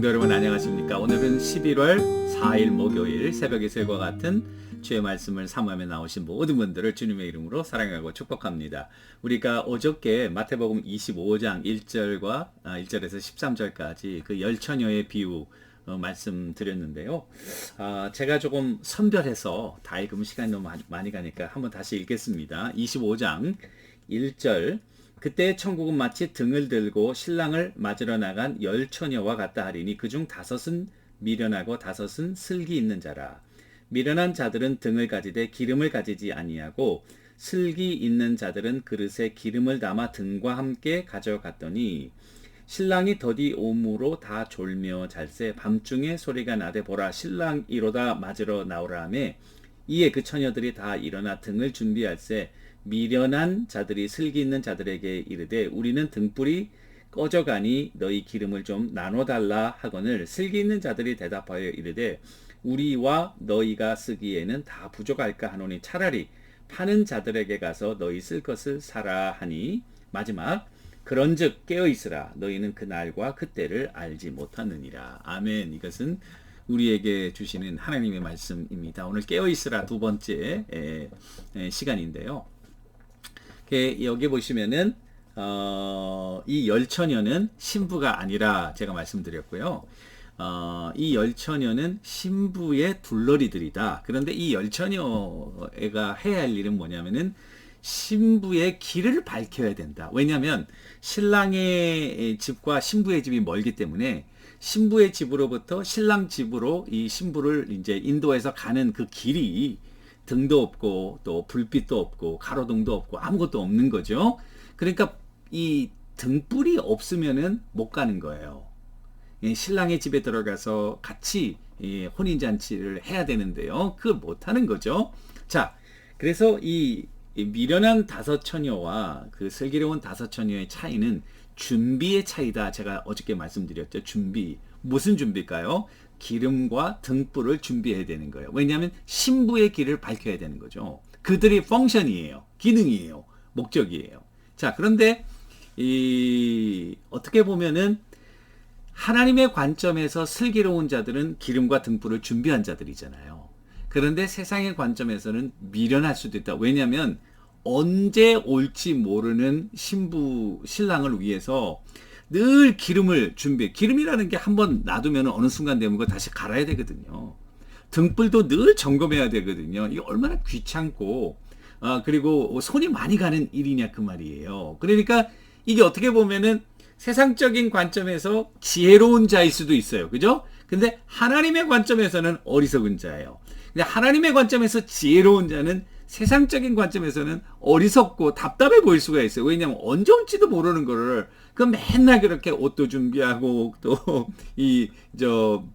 성도 여러분 안녕하십니까? 오늘은 11월 4일 목요일 새벽의 새과 같은 주의 말씀을 사모하며 나오신 모든 분들을 주님의 이름으로 사랑하고 축복합니다. 우리가 어저께 마태복음 25장 1절에서 13절까지 그 열처녀의 비유 말씀드렸는데요. 제가 조금 선별해서 다 읽으면 시간이 너무 많이 가니까 한번 다시 읽겠습니다. 25장 1절 그때 천국은 마치 등을 들고 신랑을 맞으러 나간 열 처녀와 같다 하리니 그중 다섯은 미련하고 다섯은 슬기 있는 자라. 미련한 자들은 등을 가지되 기름을 가지지 아니하고 슬기 있는 자들은 그릇에 기름을 담아 등과 함께 가져갔더니 신랑이 더디 오므로 다 졸며 잘세 밤중에 소리가 나되 보라 신랑이로다 맞으러 나오라 하매 이에 그 처녀들이 다 일어나 등을 준비할세 미련한 자들이 슬기 있는 자들에게 이르되 우리는 등불이 꺼져가니 너희 기름을 좀 나눠달라 하거늘 슬기 있는 자들이 대답하여 이르되 우리와 너희가 쓰기에는 다 부족할까 하노니 차라리 파는 자들에게 가서 너희 쓸 것을 사라 하니 마지막 그런즉 깨어있으라 너희는 그날과 그때를 알지 못하느니라. 아멘. 이것은 우리에게 주시는 하나님의 말씀입니다. 오늘 깨어있으라 두 번째 시간인데요. 여기 보시면은 이 열처녀는 신부가 아니라 제가 말씀드렸고요. 이 열처녀는 신부의 둘러리들이다. 그런데 이 열처녀가 해야 할 일은 뭐냐면은 신부의 길을 밝혀야 된다. 왜냐하면 신랑의 집과 신부의 집이 멀기 때문에 신부의 집으로부터 신랑 집으로 이 신부를 이제 인도해서 가는 그 길이 등도 없고 또 불빛도 없고 가로등도 없고 아무것도 없는 거죠. 그러니까 이 등불이 없으면은 못 가는 거예요. 신랑의 집에 들어가서 같이 혼인잔치를 해야 되는데요. 그걸 못 하는 거죠. 자, 그래서 이 미련한 다섯 처녀와 그 슬기로운 다섯 처녀의 차이는 준비의 차이다. 제가 어저께 말씀드렸죠. 준비. 무슨 준비일까요? 기름과 등불을 준비해야 되는 거예요. 왜냐하면 신부의 길을 밝혀야 되는 거죠. 그들이 펑션이에요. 기능이에요. 목적이에요. 자, 그런데 어떻게 보면은 하나님의 관점에서 슬기로운 자들은 기름과 등불을 준비한 자들이잖아요. 그런데 세상의 관점에서는 미련할 수도 있다. 왜냐하면 언제 올지 모르는 신랑을 위해서 늘 기름을 준비해. 기름이라는 게 한번 놔두면 어느 순간 되면 그거 다시 갈아야 되거든요. 등불도 늘 점검해야 되거든요. 이게 얼마나 귀찮고 그리고 손이 많이 가는 일이냐 그 말이에요. 그러니까 이게 어떻게 보면은 세상적인 관점에서 지혜로운 자일 수도 있어요. 그죠? 근데 하나님의 관점에서는 어리석은 자예요. 근데 하나님의 관점에서 지혜로운 자는 세상적인 관점에서는 어리석고 답답해 보일 수가 있어요. 왜냐하면 언제 올지도 모르는 거를 맨날 그렇게 옷도 준비하고 또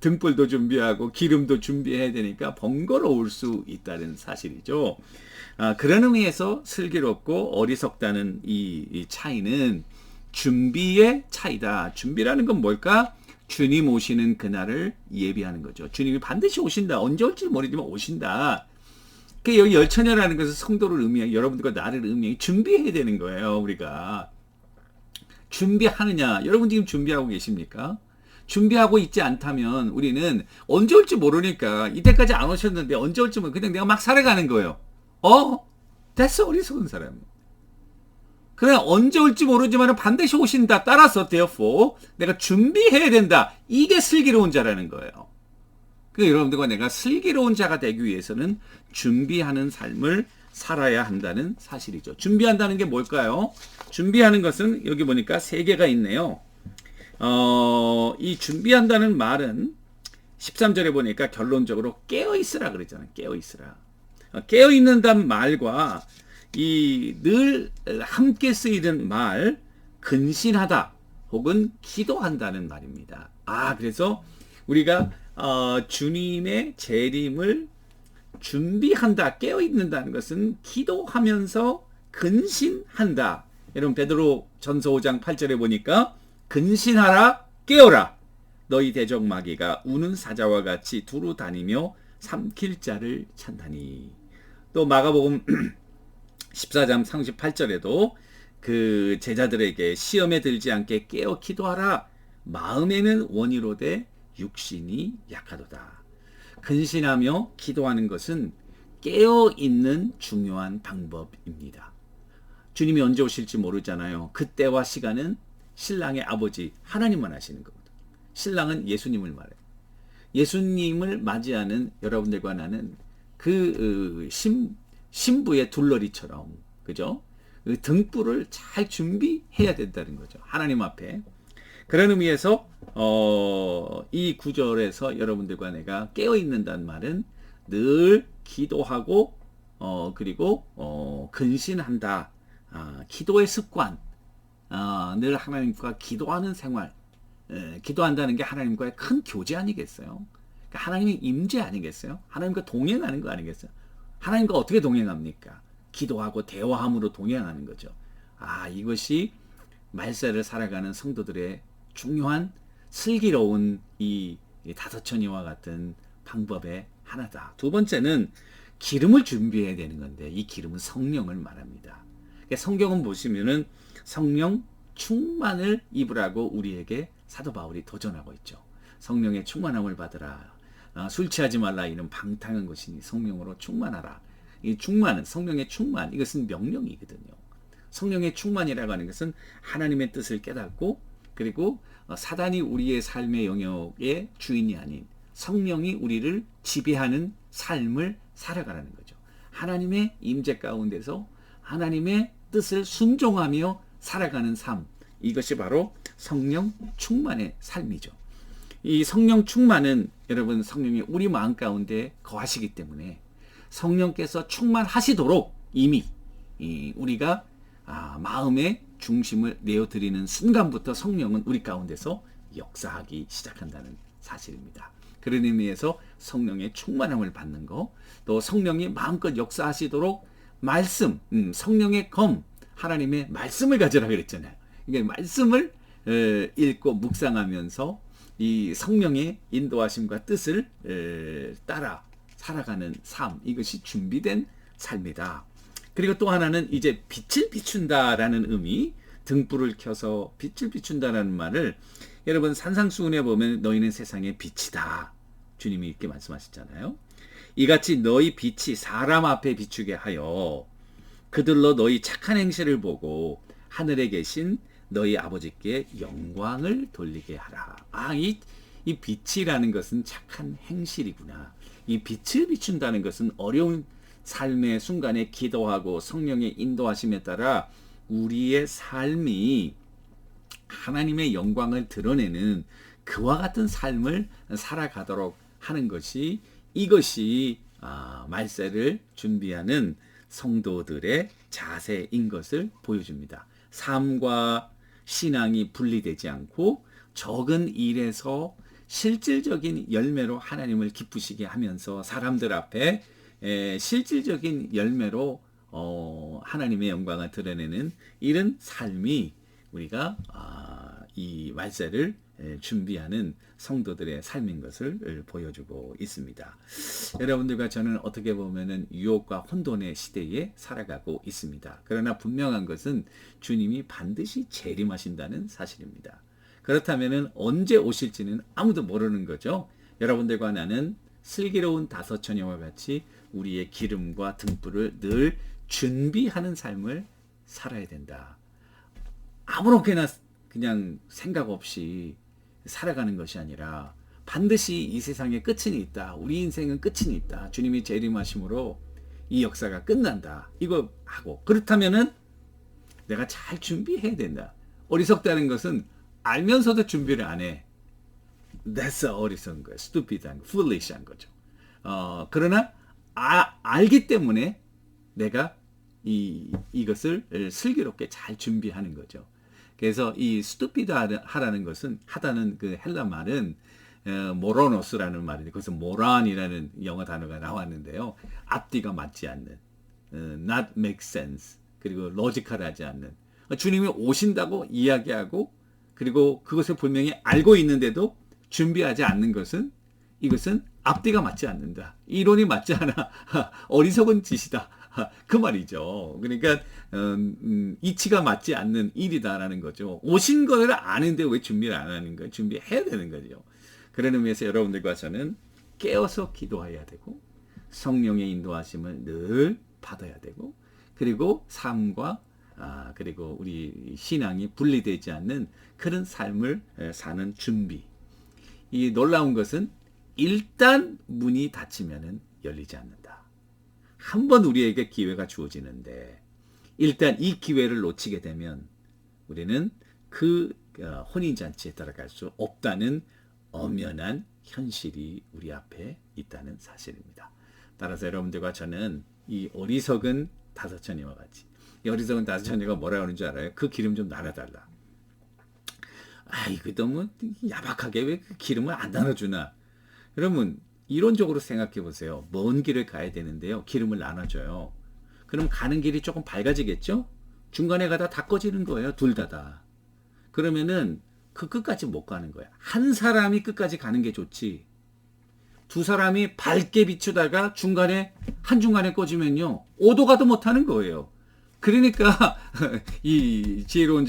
등불도 준비하고 기름도 준비해야 되니까 번거로울 수 있다는 사실이죠. 그런 의미에서 슬기롭고 어리석다는 이 차이는 준비의 차이다. 준비라는 건 뭘까? 주님 오시는 그날을 예비하는 거죠. 주님이 반드시 오신다. 언제 올지 모르지만 오신다. 여기 열처녀라는 것은 성도를 의미해, 여러분들과 나를 의미해 준비해야 되는 거예요. 우리가 준비하느냐? 여러분 지금 준비하고 계십니까? 준비하고 있지 않다면 우리는 언제 올지 모르니까 이때까지 안 오셨는데 언제 올지 모르니까 그냥 내가 막 살아가는 거예요. 됐어. 어리석은 사람. 그래 언제 올지 모르지만 반드시 오신다. 따라서 therefore 내가 준비해야 된다. 이게 슬기로운 자라는 거예요. 그러니까 여러분들과 내가 슬기로운 자가 되기 위해서는 준비하는 삶을 살아야 한다는 사실이죠. 준비한다는 게 뭘까요? 준비하는 것은 여기 보니까 세 개가 있네요. 이 준비한다는 말은 13절에 보니까 결론적으로 깨어있으라 그랬잖아요. 깨어있으라. 깨어있는다는 말과 늘 함께 쓰이는 말 근신하다 혹은 기도한다는 말입니다. 그래서 우리가 주님의 재림을 준비한다, 깨어있는다는 것은 기도하면서 근신한다. 여러분 베드로 전서 5장 8절에 보니까 근신하라, 깨어라. 너희 대적 마귀가 우는 사자와 같이 두루 다니며 삼킬 자를 찾나니. 또 마가복음 14장 38절에도 그 제자들에게 시험에 들지 않게 깨어 기도하라. 마음에는 원이로되 육신이 약하도다. 근신하며 기도하는 것은 깨어있는 중요한 방법입니다. 주님이 언제 오실지 모르잖아요. 그때와 시간은 신랑의 아버지 하나님만 아시는 거거든. 신랑은 예수님을 말해요. 예수님을 맞이하는 여러분들과 나는 그 신부의 둘러리처럼, 그죠? 그 등불을 잘 준비해야 된다는 거죠. 하나님 앞에. 그런 의미에서 이 구절에서 여러분들과 내가 깨어있는다는 말은 늘 기도하고 그리고 근신한다. 기도의 습관, 늘 하나님과 기도하는 생활, 기도한다는 게 하나님과의 큰 교제 아니겠어요? 그러니까 하나님의 임재 아니겠어요? 하나님과 동행하는 거 아니겠어요? 하나님과 어떻게 동행합니까? 기도하고 대화함으로 동행하는 거죠. 이것이 말세를 살아가는 성도들의 중요한 슬기로운 이 다섯천이와 같은 방법의 하나다. 두 번째는 기름을 준비해야 되는 건데, 이 기름은 성령을 말합니다. 성경은 보시면은 성령 충만을 입으라고 우리에게 사도 바울이 도전하고 있죠. 성령의 충만함을 받으라. 술 취하지 말라. 이는 방탕한 것이니 성령으로 충만하라. 이 충만은, 성령의 충만, 이것은 명령이거든요. 성령의 충만이라고 하는 것은 하나님의 뜻을 깨닫고, 그리고 사단이 우리의 삶의 영역의 주인이 아닌 성령이 우리를 지배하는 삶을 살아가라는 거죠. 하나님의 임재 가운데서 하나님의 뜻을 순종하며 살아가는 삶, 이것이 바로 성령 충만의 삶이죠. 이 성령 충만은 여러분, 성령이 우리 마음 가운데 거하시기 때문에 성령께서 충만하시도록 이미 우리가 마음의 중심을 내어드리는 순간부터 성령은 우리 가운데서 역사하기 시작한다는 사실입니다. 그런 의미에서 성령의 충만함을 받는 거, 또 성령이 마음껏 역사하시도록 말씀, 성령의 검, 하나님의 말씀을 가져라 그랬잖아요. 그러니까 말씀을 읽고 묵상하면서 이 성령의 인도하심과 뜻을 따라 살아가는 삶, 이것이 준비된 삶이다. 그리고 또 하나는 이제 빛을 비춘다라는 의미, 등불을 켜서 빛을 비춘다라는 말을 여러분 산상수훈에 보면 너희는 세상의 빛이다. 주님이 이렇게 말씀하셨잖아요. 이같이 너희 빛이 사람 앞에 비추게 하여 그들로 너희 착한 행실을 보고 하늘에 계신 너희 아버지께 영광을 돌리게 하라. 이 빛이라는 것은 착한 행실이구나. 이 빛을 비춘다는 것은 어려운 삶의 순간에 기도하고 성령의 인도하심에 따라 우리의 삶이 하나님의 영광을 드러내는 그와 같은 삶을 살아가도록 하는 것이, 이것이 말세를 준비하는 성도들의 자세인 것을 보여줍니다. 삶과 신앙이 분리되지 않고 적은 일에서 실질적인 열매로 하나님을 기쁘시게 하면서 사람들 앞에 실질적인 열매로 하나님의 영광을 드러내는 이런 삶이 우리가 이 말세를 준비하는 성도들의 삶인 것을 보여주고 있습니다. 여러분들과 저는 어떻게 보면은 유혹과 혼돈의 시대에 살아가고 있습니다. 그러나 분명한 것은 주님이 반드시 재림하신다는 사실입니다. 그렇다면은 언제 오실지는 아무도 모르는 거죠. 여러분들과 나는 슬기로운 다섯처녀와 같이 우리의 기름과 등불을 늘 준비하는 삶을 살아야 된다. 아무렇게나 그냥 생각 없이 살아가는 것이 아니라 반드시 이 세상에 끝은 있다. 우리 인생은 끝은 있다. 주님이 재림하심으로 이 역사가 끝난다. 이거 하고, 그렇다면은 내가 잘 준비해야 된다. 어리석다는 것은 알면서도 준비를 안 해. That's 어리석은 거예요. stupid한, foolish한 거죠. 그러나 알기 때문에 내가 이것을 슬기롭게 잘 준비하는 거죠. 그래서 이 stupid하라는 것은, 하다는 그 헬라 말은 모로노스라는 말인데, 거기서 모란이라는 영어 단어가 나왔는데요. 앞뒤가 맞지 않는, not make sense, 그리고 로지컬하지 않는, 주님이 오신다고 이야기하고 그리고 그것을 분명히 알고 있는데도 준비하지 않는 것은, 이것은 앞뒤가 맞지 않는다. 이론이 맞지 않아. 어리석은 짓이다. 그 말이죠. 그러니까 이치가 맞지 않는 일이다라는 거죠. 오신 거를 아는데 왜 준비를 안 하는 거예요? 준비해야 되는 거죠. 그런 의미에서 여러분들과 저는 깨어서 기도해야 되고 성령의 인도하심을 늘 받아야 되고 그리고 삶과 그리고 우리 신앙이 분리되지 않는 그런 삶을 사는 준비. 이 놀라운 것은 일단 문이 닫히면은 열리지 않는다. 한 번 우리에게 기회가 주어지는데 일단 이 기회를 놓치게 되면 우리는 그 혼인잔치에 따라갈 수 없다는 엄연한 현실이 우리 앞에 있다는 사실입니다. 따라서 여러분들과 저는 이 어리석은 다섯 처녀와 같이 이 어리석은 다섯 처녀가 뭐라 그러는 줄 알아요? 그 기름 좀 나눠달라. 이거 너무 야박하게 왜 그 기름을 안 나눠주나? 여러분 이론적으로 생각해 보세요. 먼 길을 가야 되는데요. 기름을 나눠줘요. 그럼 가는 길이 조금 밝아지겠죠? 중간에 가다 다 꺼지는 거예요. 둘 다. 그러면은 그 끝까지 못 가는 거야. 한 사람이 끝까지 가는 게 좋지. 두 사람이 밝게 비추다가 한중간에 꺼지면요. 오도 가도 못 하는 거예요. 그러니까 이 지혜로운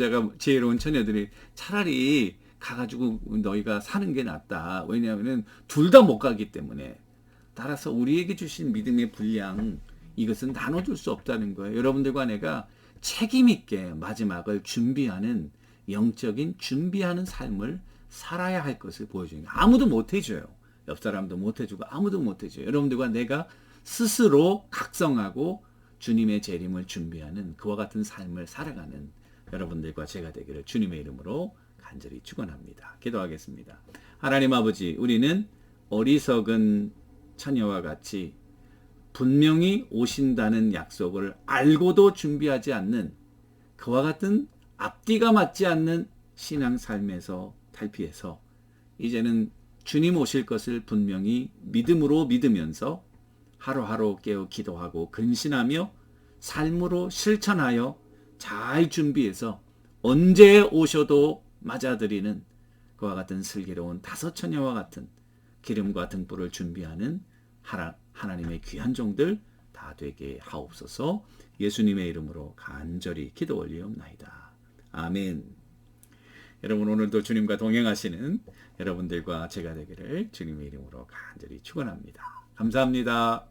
처녀들이 차라리 가가지고 너희가 사는 게 낫다. 왜냐하면 둘 다 못 가기 때문에. 따라서 우리에게 주신 믿음의 분량 이것은 나눠줄 수 없다는 거예요. 여러분들과 내가 책임 있게 마지막을 준비하는 영적인 준비하는 삶을 살아야 할 것을 보여주는 거예요. 아무도 못 해줘요. 옆 사람도 못 해주고 아무도 못 해줘요. 여러분들과 내가 스스로 각성하고 주님의 재림을 준비하는 그와 같은 삶을 살아가는 여러분들과 제가 되기를 주님의 이름으로 간절히 축원합니다. 기도하겠습니다. 하나님 아버지, 우리는 어리석은 처녀와 같이 분명히 오신다는 약속을 알고도 준비하지 않는 그와 같은 앞뒤가 맞지 않는 신앙 삶에서 탈피해서 이제는 주님 오실 것을 분명히 믿음으로 믿으면서 하루하루 깨어 기도하고 근신하며 삶으로 실천하여 잘 준비해서 언제 오셔도 맞아들이는 그와 같은 슬기로운 다섯 처녀와 같은 기름과 등불을 준비하는 하나님의 귀한 종들 다 되게 하옵소서. 예수님의 이름으로 간절히 기도 올리옵나이다. 아멘. 여러분 오늘도 주님과 동행하시는 여러분들과 제가 되기를 주님의 이름으로 간절히 축원합니다. 감사합니다.